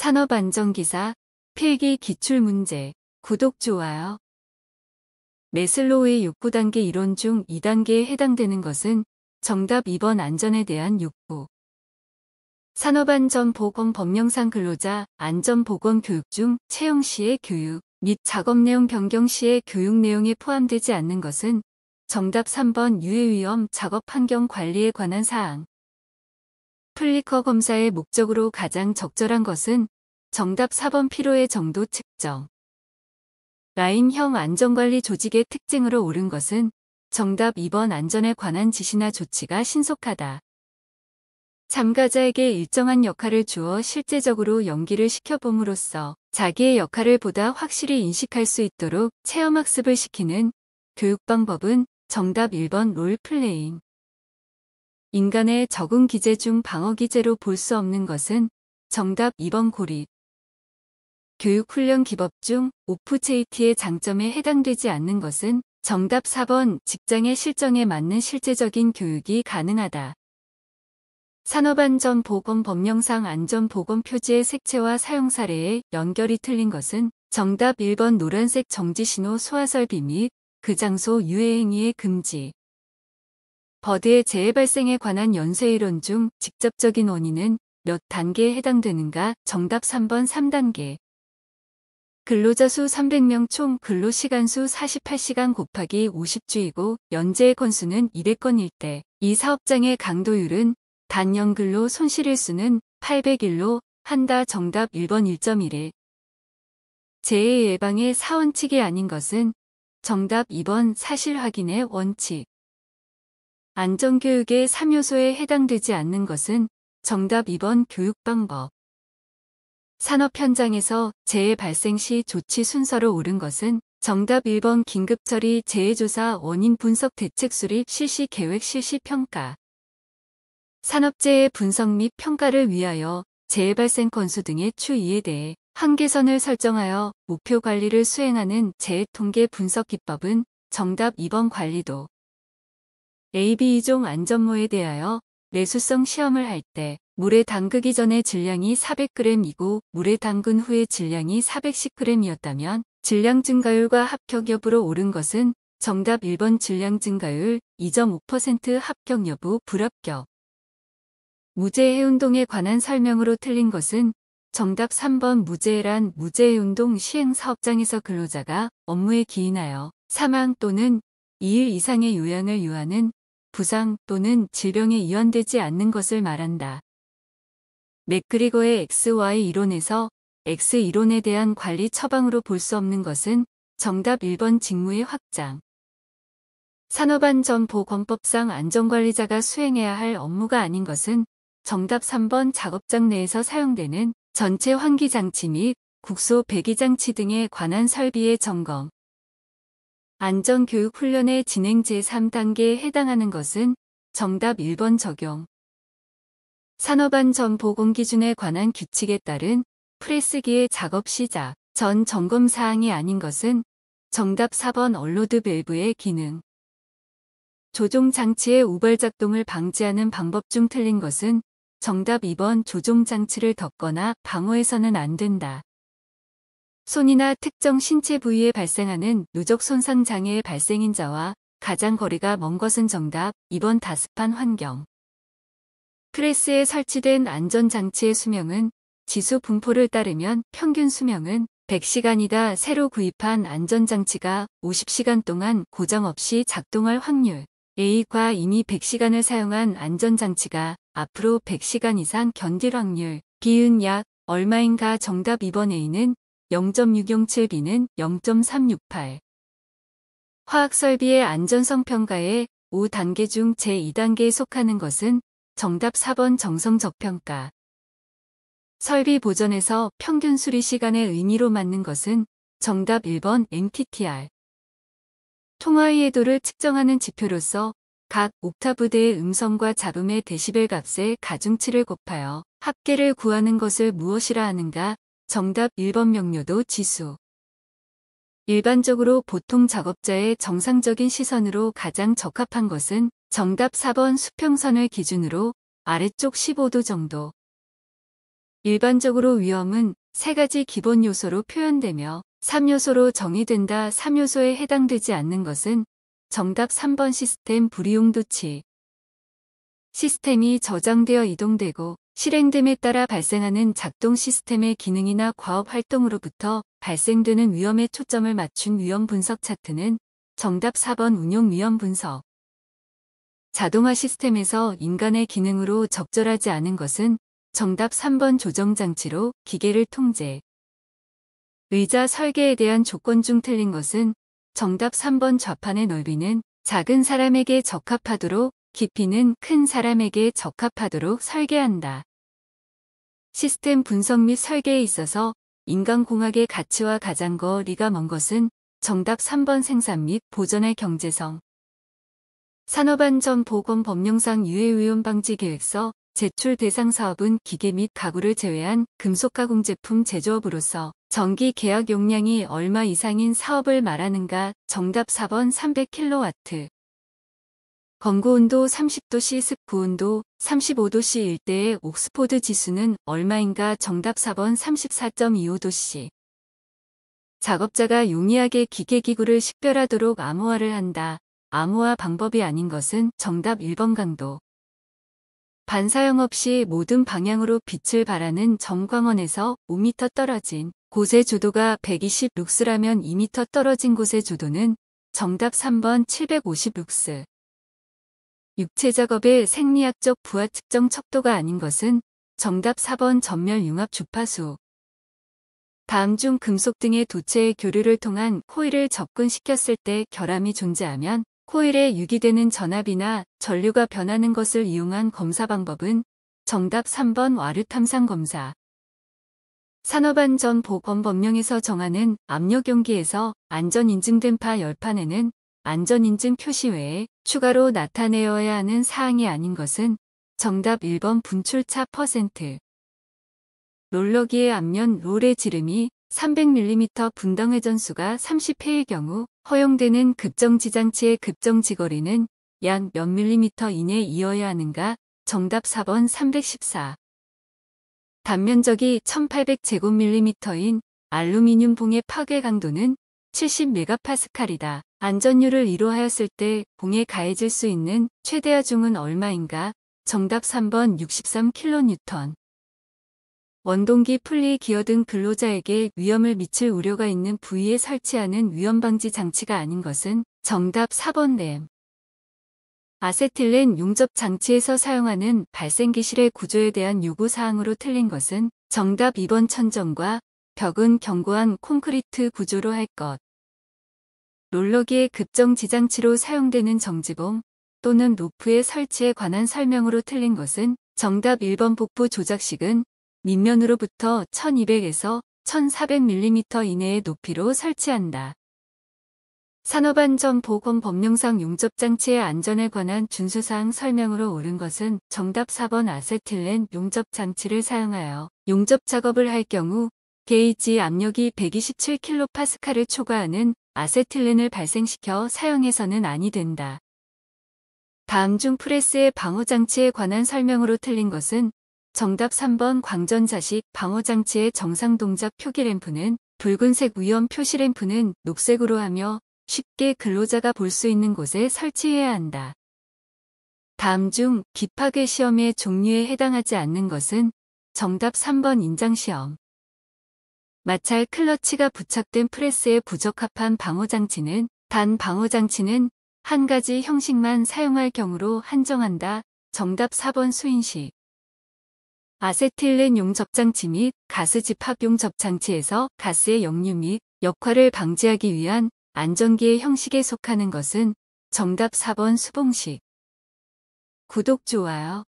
산업안전기사 필기 기출문제. 구독, 좋아요. 매슬로우의 6구단계 이론 중 2단계에 해당되는 것은 정답 2번 안전에 대한 6부. 산업안전보건 법령상 근로자 안전보건 교육 중 채용 시의 교육 및 작업 내용 변경 시의 교육 내용에 포함되지 않는 것은 정답 3번 유해위험 작업 환경 관리에 관한 사항. 플리커 검사의 목적으로 가장 적절한 것은 정답 4번 피로의 정도 측정. 라임형 안전관리 조직의 특징으로 옳은 것은 정답 2번 안전에 관한 지시나 조치가 신속하다. 참가자에게 일정한 역할을 주어 실제적으로 연기를 시켜봄으로써 자기의 역할을 보다 확실히 인식할 수 있도록 체험학습을 시키는 교육 방법은 정답 1번 롤플레잉. 인간의 적응 기제 중 방어 기제로 볼 수 없는 것은 정답 2번 고립. 교육훈련 기법 중 오프체이티의 장점에 해당되지 않는 것은 정답 4번 직장의 실정에 맞는 실제적인 교육이 가능하다. 산업안전보건 법령상 안전보건 표지의 색채와 사용 사례에 연결이 틀린 것은 정답 1번 노란색 정지신호 소화설비 및 그 장소 유해행위의 금지. 버드의 재해 발생에 관한 연쇄이론 중 직접적인 원인은 몇 단계에 해당되는가? 정답 3번 3단계. 근로자 수 300명 총 근로시간 수 48시간 곱하기 50주이고 연재의 건수는 200건일 때 이 사업장의 강도율은 단연 근로 손실일 수는 800일로 한다. 정답 1번 1.1일. 재해 예방의 4원칙이 아닌 것은 정답 2번 사실 확인의 원칙. 안전교육의 3요소에 해당되지 않는 것은 정답 2번 교육 방법. 산업 현장에서 재해 발생 시 조치 순서로 옳은 것은 정답 1번 긴급처리 재해조사 원인 분석 대책 수립 실시 계획 실시 평가. 산업재해 분석 및 평가를 위하여 재해 발생 건수 등의 추이에 대해 한계선을 설정하여 목표 관리를 수행하는 재해 통계 분석 기법은 정답 2번 관리도. AB2종 안전모에 대하여 내수성 시험을 할 때 물에 담그기 전에 질량이 400g이고 물에 담근 후에 질량이 410g이었다면 질량 증가율과 합격 여부로 옳은 것은 정답 1번 질량 증가율 2.5% 합격 여부 불합격. 무제해 운동에 관한 설명으로 틀린 것은 정답 3번 무제해란 무제해 운동 시행 사업장에서 근로자가 업무에 기인하여 사망 또는 2일 이상의 요양을 요하는 부상 또는 질병에 이완되지 않는 것을 말한다. 맥그리거의 XY 이론에서 X 이론에 대한 관리 처방으로 볼 수 없는 것은 정답 1번 직무의 확장. 산업안전보건법상 안전관리자가 수행해야 할 업무가 아닌 것은 정답 3번 작업장 내에서 사용되는 전체 환기장치 및 국소 배기장치 등에 관한 설비의 점검. 안전교육 훈련의 진행 제3단계에 해당하는 것은 정답 1번 적용. 산업안전보건기준에 관한 규칙에 따른 프레스기의 작업 시작 전 점검 사항이 아닌 것은 정답 4번 언로드 밸브의 기능. 조종장치의 우발작동을 방지하는 방법 중 틀린 것은 정답 2번 조종장치를 덮거나 방어해서는 안 된다. 손이나 특정 신체 부위에 발생하는 누적 손상 장애의 발생인자와 가장 거리가 먼 것은 정답 2번 다습한 환경. 프레스에 설치된 안전장치의 수명은 지수 분포를 따르면 평균 수명은 100시간이다. 새로 구입한 안전장치가 50시간 동안 고장 없이 작동할 확률. A과 이미 100시간을 사용한 안전장치가 앞으로 100시간 이상 견딜 확률. B은 약 얼마인가? 정답 2번 A는 0.607, B는 0.368. 화학설비의 안전성 평가의 5단계 중 제2단계에 속하는 것은 정답 4번 정성적 평가. 설비 보전에서 평균 수리 시간의 의미로 맞는 것은 정답 1번 MTTR. 통화 이해도를 측정하는 지표로서 각 옥타브대의 음성과 잡음의 데시벨 값의 가중치를 곱하여 합계를 구하는 것을 무엇이라 하는가? 정답 1번 명료도 지수. 일반적으로 보통 작업자의 정상적인 시선으로 가장 적합한 것은 정답 4번 수평선을 기준으로 아래쪽 15도 정도. 일반적으로 위험은 3가지 기본 요소로 표현되며 3요소로 정의된다. 3요소에 해당되지 않는 것은 정답 3번 시스템 불이용도치. 시스템이 저장되어 이동되고 실행됨에 따라 발생하는 작동 시스템의 기능이나 과업 활동으로부터 발생되는 위험에 초점을 맞춘 위험 분석 차트는 정답 4번 운용 위험 분석. 자동화 시스템에서 인간의 기능으로 적절하지 않은 것은 정답 3번 조정장치로 기계를 통제. 의자 설계에 대한 조건 중 틀린 것은 정답 3번 좌판의 넓이는 작은 사람에게 적합하도록 깊이는 큰 사람에게 적합하도록 설계한다. 시스템 분석 및 설계에 있어서 인간공학의 가치와 가장 거리가 먼 것은 정답 3번 생산 및 보전의 경제성. 산업안전보건법령상 유해오염 방지 계획서 제출 대상 사업은 기계 및 가구를 제외한 금속 가공제품 제조업으로서 전기 계약 용량이 얼마 이상인 사업을 말하는가? 정답 4번 300kW. 건고온도 30도씨 습구온도 35도씨 일대의 옥스포드 지수는 얼마인가? 정답 4번 34.25도씨. 작업자가 용이하게 기계기구를 식별하도록 암호화를 한다. 암호화 방법이 아닌 것은 정답 1번 강도. 반사형 없이 모든 방향으로 빛을 발하는 정광원에서 5m 떨어진 곳의 조도가 120 룩스라면 2m 떨어진 곳의 조도는 정답 3번 750 룩스. 육체 작업의 생리학적 부하 측정 척도가 아닌 것은 정답 4번 전멸 융합 주파수. 다음 중 금속 등의 도체의 교류를 통한 코일을 접근시켰을 때 결함이 존재하면 코일에 유기되는 전압이나 전류가 변하는 것을 이용한 검사 방법은 정답 3번 와류 탐상 검사. 산업안전보건법령에서 정하는 압력 용기에서 안전인증된 파 열판에는 안전인증 표시 외에 추가로 나타내어야 하는 사항이 아닌 것은 정답 1번 분출차 %. 롤러기의 앞면 롤의 지름이 300mm 분당 회전수가 30회의 경우 허용되는 급정지장치의 급정지거리는 약 몇 밀리미터 이내이어야 하는가? 정답 4번 314. 단면적이 1800제곱밀리미터인 알루미늄 봉의 파괴 강도는 70메가파스칼이다. 안전율을 2로 하였을 때 봉에 가해질 수 있는 최대 하중은 얼마인가? 정답 3번 63kN. 원동기 풀리 기어 등 근로자에게 위험을 미칠 우려가 있는 부위에 설치하는 위험방지 장치가 아닌 것은 정답 4번 램. 아세틸렌 용접 장치에서 사용하는 발생기실의 구조에 대한 요구사항으로 틀린 것은 정답 2번 천정과 벽은 견고한 콘크리트 구조로 할 것. 롤러기의 급정지장치로 사용되는 정지봉 또는 로프의 설치에 관한 설명으로 틀린 것은 정답 1번 복부 조작식은 밑면으로부터 1200에서 1400mm 이내의 높이로 설치한다. 산업안전보건법령상 용접장치의 안전에 관한 준수사항 설명으로 옳은 것은 정답 4번 아세틸렌 용접장치를 사용하여 용접 작업을 할 경우 게이지 압력이 127kPa를 초과하는 아세틸렌을 발생시켜 사용해서는 아니 된다. 다음 중 프레스의 방호장치에 관한 설명으로 틀린 것은 정답 3번 광전자식 방호장치의 정상 동작 표기 램프는 붉은색 위험 표시 램프는 녹색으로 하며 쉽게 근로자가 볼 수 있는 곳에 설치해야 한다. 다음 중 기파괴 시험의 종류에 해당하지 않는 것은 정답 3번 인장시험. 마찰 클러치가 부착된 프레스에 부적합한 방호장치는 단 방호장치는 한 가지 형식만 사용할 경우로 한정한다. 정답 4번 수인식. 아세틸렌 용접장치 및 가스 집합 용접장치에서 가스의 역류 및 역화를 방지하기 위한 안전기의 형식에 속하는 것은 정답 4번 수봉식. 구독, 좋아요.